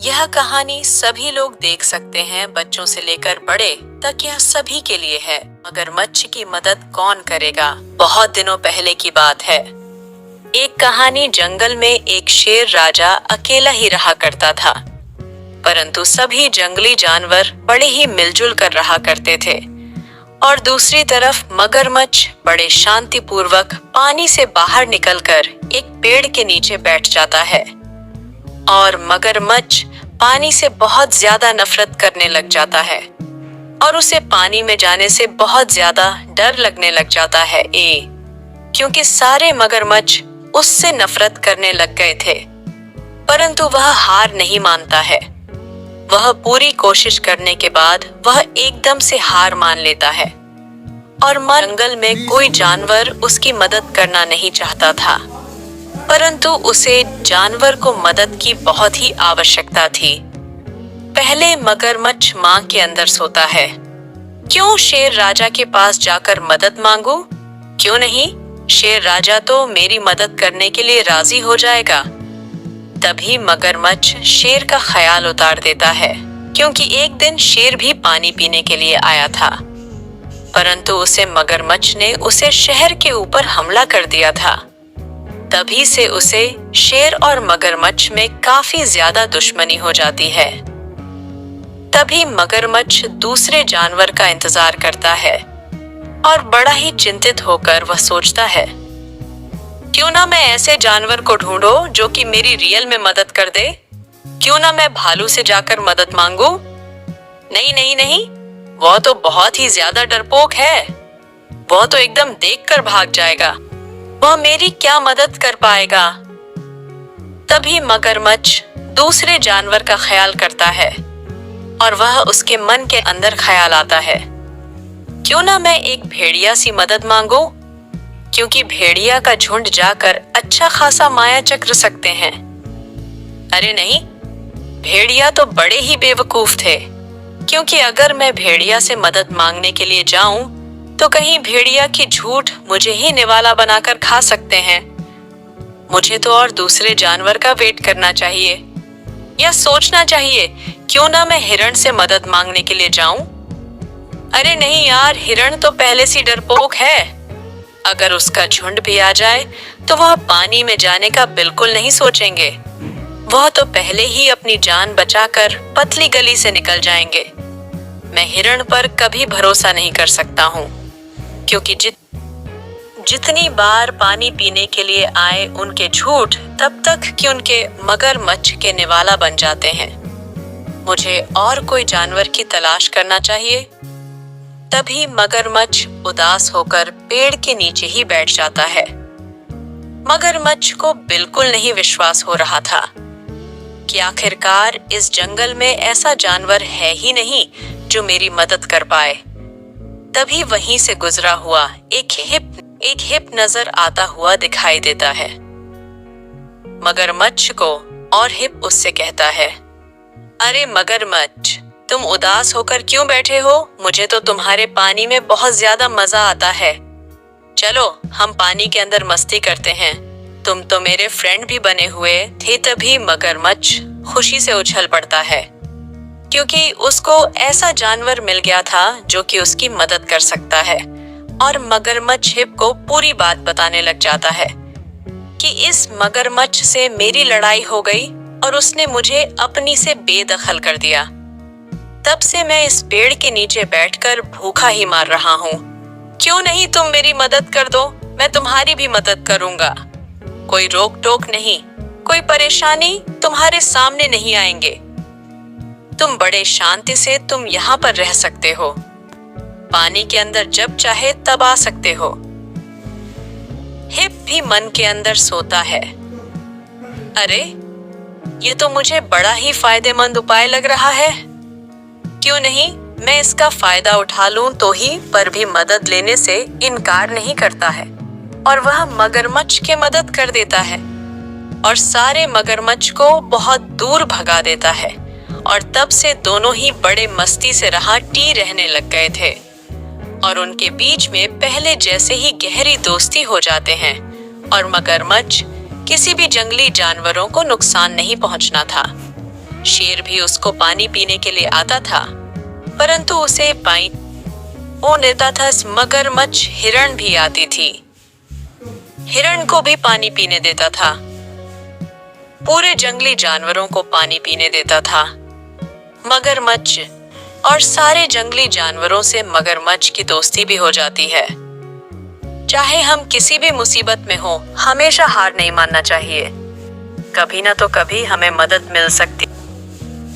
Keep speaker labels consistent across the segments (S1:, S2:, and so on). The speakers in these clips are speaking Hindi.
S1: यह कहानी सभी लोग देख सकते हैं, बच्चों से लेकर बड़े तक। यह सभी के लिए है। मगरमच्छ की मदद कौन करेगा? बहुत दिनों पहले की बात है। एक कहानी। जंगल में एक शेर राजा अकेला ही रहा करता था, परंतु सभी जंगली जानवर बड़े ही मिलजुल कर रहा करते थे। और दूसरी तरफ मगरमच्छ बड़े शांतिपूर्वक पानी से बाहर निकलकर एक पेड़ के नीचे बैठ जाता है। और मगरमच्छ पानी से बहुत ज्यादा नफरत करने लग जाता है और उसे पानी में जाने से बहुत ज्यादा डर लगने लग जाता है। क्योंकि सारे मगरमच्छ उससे नफरत करने लग गए थे, परंतु वह हार नहीं मानता है। वह पूरी कोशिश करने के बाद वह एकदम से हार मान लेता है और जंगल में कोई जानवर उसकी मदद करना नहीं चाहता था, परंतु उसे जानवर को मदद की बहुत ही आवश्यकता थी। पहले मगरमच्छ मां के अंदर सोता है। क्यों शेर राजा के पास जाकर मदद मांगू? क्यों नहीं, शेर राजा तो मेरी मदद करने के लिए राजी हो जाएगा। तभी मगरमच्छ शेर का ख्याल उतार देता है, क्योंकि एक दिन शेर भी पानी पीने के लिए आया था, परंतु उसे मगरमच्छ ने उसे शहर के ऊपर हमला कर दिया था। तभी से उसे शेर और मगरमच्छ में काफी ज्यादा दुश्मनी हो जाती है। तभी मगरमच्छ दूसरे जानवर का इंतजार करता है और बड़ा ही चिंतित होकर वह सोचता है, क्यों ना मैं ऐसे जानवर को ढूंढो जो कि मेरी रियल में मदद कर दे। क्यों ना मैं भालू से जाकर मदद मांगू? नहीं नहीं नहीं, वो तो बहुत ही ज्यादा डरपोक है। वो तो एकदम देखकर भाग जाएगा। वह मेरी क्या मदद कर पाएगा? तभी मगरमच्छ दूसरे जानवर का ख्याल करता है और वह उसके मन के अंदर ख्याल आता है, क्यों ना मैं एक भेड़िया सी मदद मांगू, क्योंकि भेड़िया का झुंड जाकर अच्छा खासा माया चक्र सकते हैं। अरे नहीं, भेड़िया तो बड़े ही बेवकूफ थे, क्योंकि अगर मैं भेड़िया से मदद मांगने के लिए जाऊं तो कहीं भेड़िया की झूठ मुझे ही निवाला बनाकर खा सकते हैं। मुझे तो और दूसरे जानवर का वेट करना चाहिए या सोचना चाहिए, क्यों ना मैं हिरण से मदद मांगने के लिए जाऊं। अरे नहीं यार, हिरण तो पहले से डरपोक है। अगर उसका झुंड भी आ जाए तो वह पानी में जाने का बिल्कुल नहीं सोचेंगे। वह तो पहले ही अपनी जान बचाकर पतली गली से निकल जाएंगे। मैं हिरण पर कभी भरोसा नहीं कर सकता हूँ, क्योंकि जितनी बार पानी पीने के लिए आए उनके झूठ तब तक कि उनके मगरमच्छ के निवाला बन जाते हैं। मुझे और कोई जानवर की तलाश करना चाहिए। तभी मगरमच्छ उदास होकर पेड़ के नीचे ही बैठ जाता है। मगरमच्छ को बिल्कुल नहीं विश्वास हो रहा था कि आखिरकार इस जंगल में ऐसा जानवर है ही नहीं जो मेरी मदद कर पाए। तभी वहीं से गुजरा हुआ एक हिप नजर आता हुआ दिखाई देता है मगरमच्छ को, और हिप उससे कहता है, अरे मगरमच्छ, तुम उदास होकर क्यों बैठे हो? मुझे तो तुम्हारे पानी में बहुत ज्यादा मजा आता है। चलो हम पानी के अंदर मस्ती करते हैं। तुम तो मेरे फ्रेंड भी बने हुए थे। तभी मगरमच्छ खुशी से उछल पड़ता है, क्योंकि उसको ऐसा जानवर मिल गया था जो कि उसकी मदद कर सकता है। और मगरमच्छ हिप को पूरी बात बताने लग जाता है कि इस मगरमच्छ से मेरी लड़ाई हो गई और उसने मुझे अपनी से बेदखल कर दिया। तब से मैं इस पेड़ के नीचे बैठकर भूखा ही मार रहा हूँ। क्यों नहीं तुम मेरी मदद कर दो, मैं तुम्हारी भी मदद करूंगा। कोई रोक टोक नहीं, कोई परेशानी तुम्हारे सामने नहीं आएंगे। तुम बड़े शांति से तुम यहाँ पर रह सकते हो। पानी के अंदर जब चाहे तब आ सकते हो। हिप भी मन के अंदर सोता है, अरे ये तो मुझे बड़ा ही फायदेमंद उपाय लग रहा है। क्यों नहीं मैं इसका फायदा उठा लूं तो ही, पर भी मदद लेने से इनकार नहीं करता है और वह मगरमच्छ की मदद कर देता है और सारे मगरमच्छ को बहुत दूर भगा देता है। और तब से दोनों ही बड़े मस्ती से राहटी रहने लग गए थे और उनके बीच में पहले जैसे ही गहरी दोस्ती हो जाते हैं और मगरमच्छ किसी भी जंगली जानवरों को नुकसान नहीं पहुंचना था। शेर भी उसको पानी पीने के लिए आता था, परंतु उसे पानी वो देता था। मगरमच्छ हिरण भी आती थी, हिरण को भी पानी पीने देता था, पूरे जंगली जानवरों को पानी पीने देता था। मगरमच्छ और सारे जंगली जानवरों से मगरमच्छ की दोस्ती भी हो जाती है। चाहे हम किसी भी मुसीबत में हो, हमेशा हार नहीं मानना चाहिए। कभी ना तो कभी हमें मदद मिल सकती।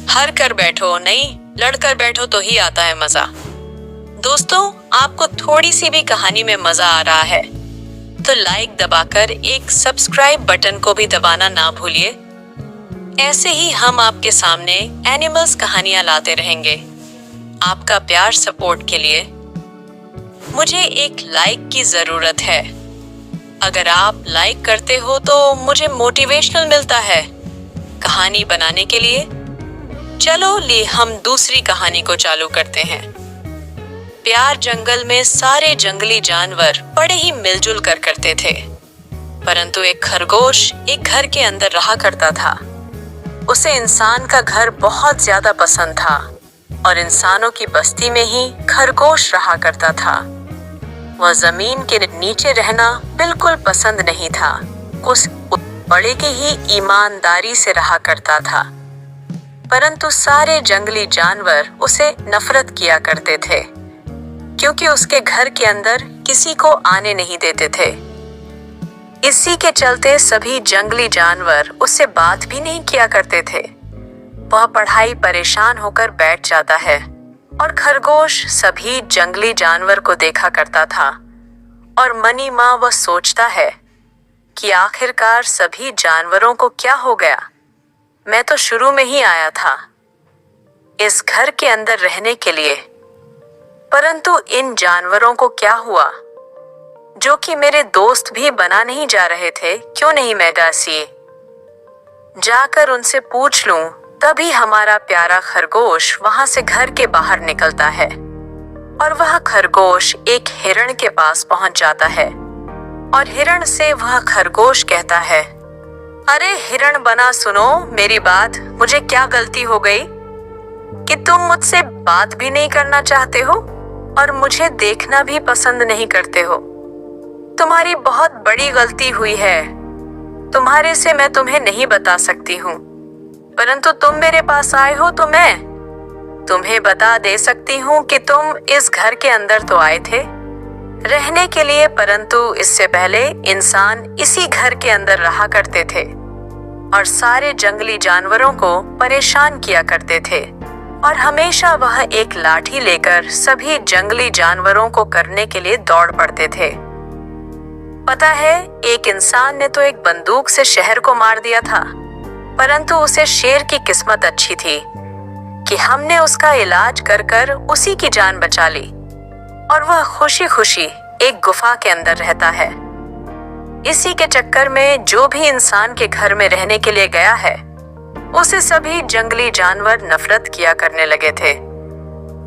S1: हार कर बैठो नहीं, लड़कर बैठो तो ही आता है मजा। दोस्तों, आपको थोड़ी सी भी कहानी में मजा आ रहा है तो लाइक दबाकर एक सब्सक्राइब बटन को भी दबाना ना भूलिए। ऐसे ही हम आपके सामने एनिमल्स कहानियां लाते रहेंगे। आपका प्यार सपोर्ट के लिए मुझे एक लाइक की जरूरत है। अगर आप लाइक करते हो तो मुझे मोटिवेशनल मिलता है कहानी बनाने के लिए। चलो हम दूसरी कहानी को चालू करते हैं। प्यार जंगल में सारे जंगली जानवर बड़े ही मिलजुल कर करते थे, परंतु एक खरगोश एक घर के अंदर रहा करता था। उसे इंसान का घर बहुत ज्यादा पसंद था और इंसानों की बस्ती में ही खरगोश रहा करता था। वह जमीन के नीचे रहना बिल्कुल पसंद नहीं था। उस बड़े के ही ईमानदारी से रहा करता था, परंतु सारे जंगली जानवर उसे नफरत किया करते थे क्योंकि उसके घर के अंदर किसी को आने नहीं देते थे। इसी के चलते सभी जंगली जानवर उससे बात भी नहीं किया करते थे। वह पढ़ाई परेशान होकर बैठ जाता है और खरगोश सभी जंगली जानवर को देखा करता था और मनी माँ वह सोचता है कि आखिरकार सभी जानवरों को क्या हो गया। मैं तो शुरू में ही आया था इस घर के अंदर रहने के लिए, परंतु इन जानवरों को क्या हुआ जो कि मेरे दोस्त भी बना नहीं जा रहे थे। क्यों नहीं मैं जाकर उनसे पूछ लूं। तभी हमारा प्यारा खरगोश वहां से घर के बाहर निकलता है और वह खरगोश एक हिरण के पास पहुंच जाता है और हिरण से वह खरगोश कहता है, अरे हिरण बना, सुनो मेरी बात। मुझे क्या गलती हो गई कि तुम मुझसे बात भी नहीं करना चाहते हो और मुझे देखना भी पसंद नहीं करते हो। तुम्हारी बहुत बड़ी गलती हुई है। तुम्हारे से मैं तुम्हें नहीं बता सकती हूँ, परंतु तुम मेरे पास आए हो तो मैं तुम्हें बता दे सकती हूँ कि तुम इस घर के अंदर तो आए थे रहने के लिए, परंतु इससे पहले इंसान इसी घर के अंदर रहा करते थे और सारे जंगली जानवरों को परेशान किया करते थे और हमेशा वह एक लाठी लेकर सभी जंगली जानवरों को करने के लिए दौड़ पड़ते थे। पता है, एक इंसान ने तो एक बंदूक से शहर को मार दिया था, परंतु उसे शेर की किस्मत अच्छी थी कि हमने उसका इलाज कर कर उसी की जान बचा ली और वह खुशी खुशी एक गुफा के अंदर रहता है। इसी के चक्कर में जो भी इंसान के घर में रहने के लिए गया है उसे सभी जंगली जानवर नफरत किया करने लगे थे।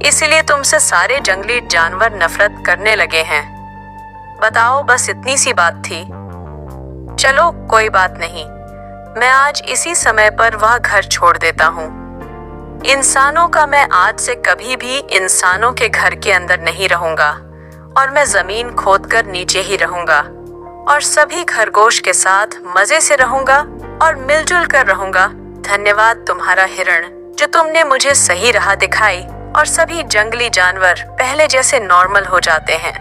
S1: इसलिए तुमसे सारे जंगली जानवर नफरत करने लगे हैं। बताओ, बस इतनी सी बात थी। चलो कोई बात नहीं, मैं आज इसी समय पर वह घर छोड़ देता हूँ। इंसानों का मैं आज से कभी भी इंसानों के घर के अंदर नहीं रहूंगा और मैं जमीन खोदकर नीचे ही रहूंगा और सभी खरगोश के साथ मजे से रहूंगा और मिलजुल कर रहूंगा। धन्यवाद तुम्हारा हिरण, जो तुमने मुझे सही राह दिखाई और सभी जंगली जानवर पहले जैसे नॉर्मल हो जाते हैं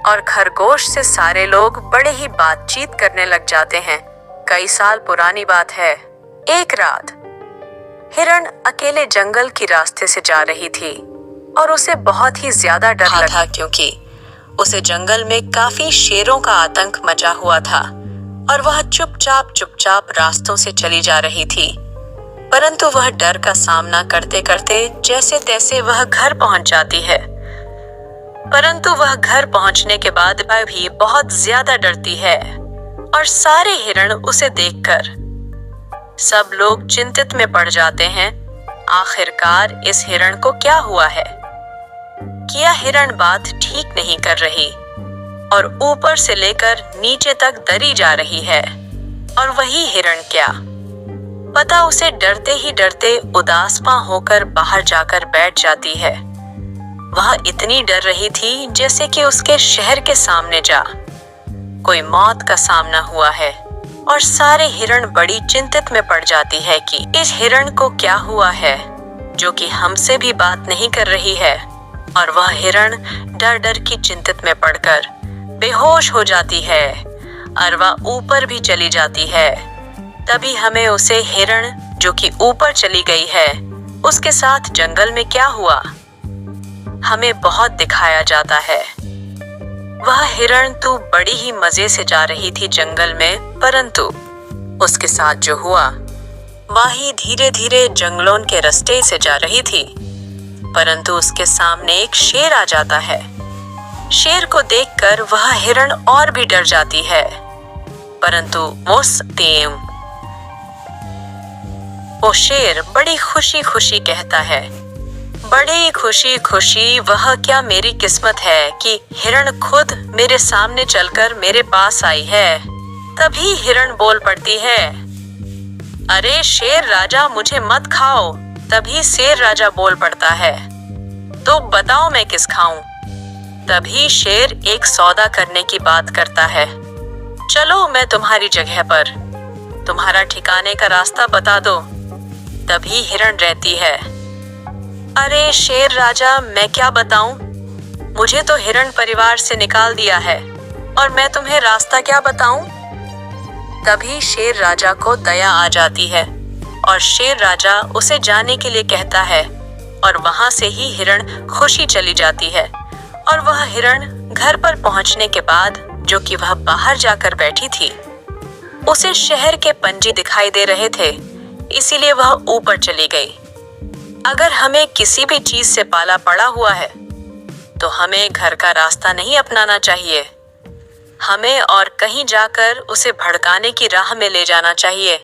S1: और खरगोश से सारे लोग बड़े ही बातचीत करने लग जाते हैं। कई साल पुरानी बात है। एक रात हिरण अकेले जंगल की रास्ते से जा रही थी और उसे बहुत ही ज्यादा डर लगा था क्योंकि उसे जंगल में काफी शेरों का आतंक मचा हुआ था और वह चुपचाप रास्तों से चली जा रही थी। परंतु वह डर का सामना करते करते जैसे तैसे वह घर पहुंच जाती है, परंतु वह घर पहुंचने के बाद भी बहुत ज्यादा डरती है और सारे हिरण उसे देखकर सब लोग चिंतित में पड़ जाते हैं। आखिरकार इस हिरण को क्या हुआ है? क्या हिरण बात ठीक नहीं कर रही और ऊपर से लेकर नीचे तक दरी जा रही है? और वही हिरण क्या? पता उसे डरते ही डरते उदासपा होकर बाहर जाकर बैठ जाती है। वह इतनी डर रही थी जैसे कि उसके शहर के सामने जा कोई मौत का सामना हुआ है, और सारे हिरण बड़ी चिंतित में पड़ जाती है कि इस हिरण को क्या हुआ है जो कि हमसे भी बात नहीं कर रही है। और वह हिरण डर डर की चिंतित में पड़कर बेहोश हो जाती है और वह ऊपर भी चली जाती है। तभी हमें उसे हिरण जो कि ऊपर चली गई है उसके साथ जंगल में क्या हुआ हमें बहुत दिखाया जाता है। वह हिरण तो बड़ी ही मजे से जा रही थी जंगल में, परंतु उसके साथ जो हुआ वही धीरे धीरे जंगलों के रास्ते से जा रही थी, परंतु उसके सामने एक शेर आ जाता है। शेर को देखकर वह हिरण और भी डर जाती है, परंतु वो शेर बड़ी खुशी खुशी कहता है, बड़ी खुशी खुशी वह क्या मेरी किस्मत है कि हिरण खुद मेरे सामने चलकर मेरे पास आई है। तभी हिरण बोल पड़ती है, अरे शेर राजा मुझे मत खाओ। तभी शेर राजा बोल पड़ता है, तो बताओ मैं किस खाऊं। तभी शेर एक सौदा करने की बात करता है, चलो मैं तुम्हारी जगह पर तुम्हारा ठिकाने का रास्ता बता दो। तभी हिरण रहती है, अरे शेर राजा मैं क्या बताऊं, मुझे तो हिरण परिवार से निकाल दिया है और मैं तुम्हें रास्ता क्या बताऊं। तभी शेर राजा को दया आ जाती है और शेर राजा उसे जाने के लिए कहता है, और वहां से ही हिरण खुशी चली जाती है। और वह हिरण घर पर पहुंचने के बाद जो कि वह बाहर जाकर बैठी थी, उसे शहर के पंजे दिखाई दे रहे थे, इसीलिए वह ऊपर चली गई। अगर हमें किसी भी चीज से पाला पड़ा हुआ है तो हमें घर का रास्ता नहीं अपनाना चाहिए, हमें और कहीं जाकर उसे भड़काने की राह में ले जाना चाहिए।